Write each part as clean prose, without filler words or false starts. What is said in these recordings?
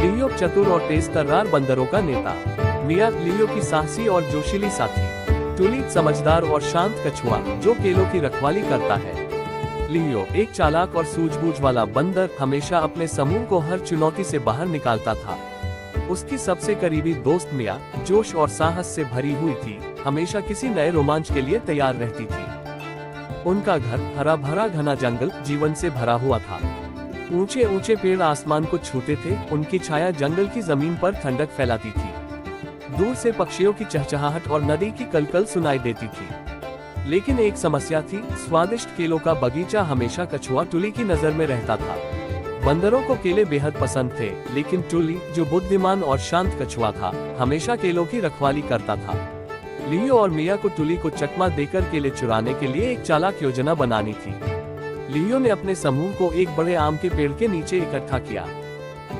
लियो चतुर और तेज तर्रार बंदरों का नेता। मिया लियो की साहसी और जोशीली साथी। टुली समझदार और शांत कछुआ जो केलों की रखवाली करता है। लियो एक चालाक और सूझबूझ वाला बंदर, हमेशा अपने समूह को हर चुनौती से बाहर निकालता था। उसकी सबसे करीबी दोस्त मिया जोश और साहस से भरी हुई थी, हमेशा किसी नए रोमांच के लिए तैयार रहती थी। उनका घर हरा भरा घना जंगल जीवन से भरा हुआ था। ऊंचे ऊंचे पेड़ आसमान को छूते थे, उनकी छाया जंगल की जमीन पर ठंडक फैलाती थी। दूर से पक्षियों की चहचहाहट और नदी की कलकल सुनाई देती थी। लेकिन एक समस्या थी, स्वादिष्ट केलों का बगीचा हमेशा कछुआ टुली की नजर में रहता था। बंदरों को केले बेहद पसंद थे, लेकिन टुली जो बुद्धिमान और शांत कछुआ था, हमेशा केलों की रखवाली करता था। लियो और मिया को टुली को चकमा देकर केले चुराने के लिए एक चालाक योजना बनानी थी। लियो ने अपने समूह को एक बड़े आम के पेड़ के नीचे इकट्ठा किया।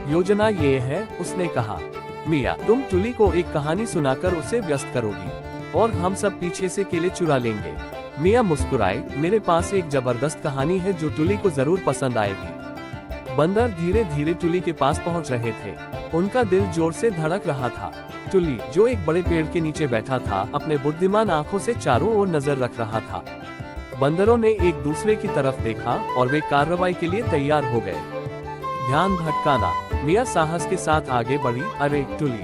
योजना ये है, उसने कहा। मिया, तुम टुली को एक कहानी सुनाकर उसे व्यस्त करोगी और हम सब पीछे से केले चुरा लेंगे। मिया मुस्कुराए, मेरे पास एक जबरदस्त कहानी है जो टुली को जरूर पसंद आएगी। बंदर धीरे धीरे टुली के पास पहुंच रहे थे। उनका दिल जोर से धड़क रहा था। टुली जो एक बड़े पेड़ के नीचे बैठा था, अपने बुद्धिमान आंखों से चारों ओर नजर रख रहा था। बंदरों ने एक दूसरे की तरफ देखा और वे कार्रवाई के लिए तैयार हो गए। ध्यान भटकाना। मिया साहस के साथ आगे बढ़ी, अरे टुली,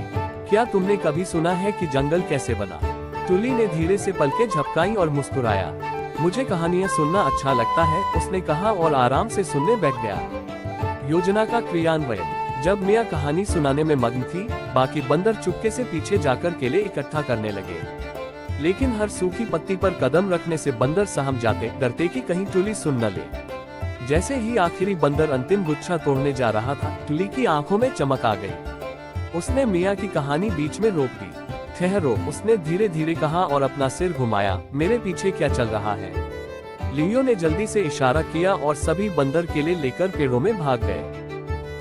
क्या तुमने कभी सुना है कि जंगल कैसे बना? टुली ने धीरे से पलकें झपकाई और मुस्कुराया। मुझे कहानियां सुनना अच्छा लगता है, उसने कहा और आराम से सुनने बैठ गया। योजना का क्रियान्वयन। जब मिया कहानी सुनाने में मग्न थी, बाकी बंदर चुपके से पीछे जाकर केले इकट्ठा करने लगे। लेकिन हर सूखी पत्ती पर कदम रखने से बंदर सहम जाते, डरते कि कहीं टुली सुन न ले। जैसे ही आखिरी बंदर अंतिम गुच्छा तोड़ने जा रहा था, टुली की आंखों में चमक आ गई। उसने मिया की कहानी बीच में रोक दी। ठहरो, उसने धीरे धीरे कहा और अपना सिर घुमाया, मेरे पीछे क्या चल रहा है? लियो ने जल्दी से इशारा किया और सभी बंदर केले लेकर पेड़ों में भाग गए।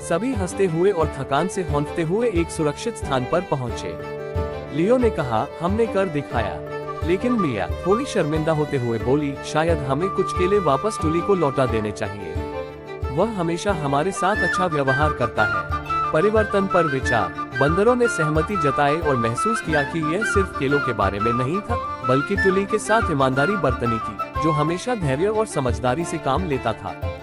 सभी हंसते हुए और थकान से हौंकते हुए एक सुरक्षित स्थान पर पहुंचे। लियो ने कहा, हमने कर दिखाया। लेकिन मिया थोड़ी शर्मिंदा होते हुए बोली, शायद हमें कुछ केले वापस टुली को लौटा देने चाहिए। वह हमेशा हमारे साथ अच्छा व्यवहार करता है। परिवर्तन पर विचार। बंदरों ने सहमति जताई और महसूस किया कि यह सिर्फ केलों के बारे में नहीं था, बल्कि टुली के साथ ईमानदारी बरतने की, जो हमेशा धैर्य और समझदारी से काम लेता था।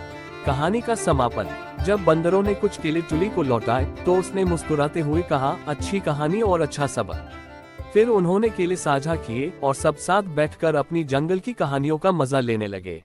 कहानी का समापन। जब बंदरों ने कुछ केले टुली को लौटाए, तो उसने मुस्कुराते हुए कहा, अच्छी कहानी और अच्छा सबक। फिर उन्होंने केले साझा किए और सब साथ बैठकर अपनी जंगल की कहानियों का मजा लेने लगे।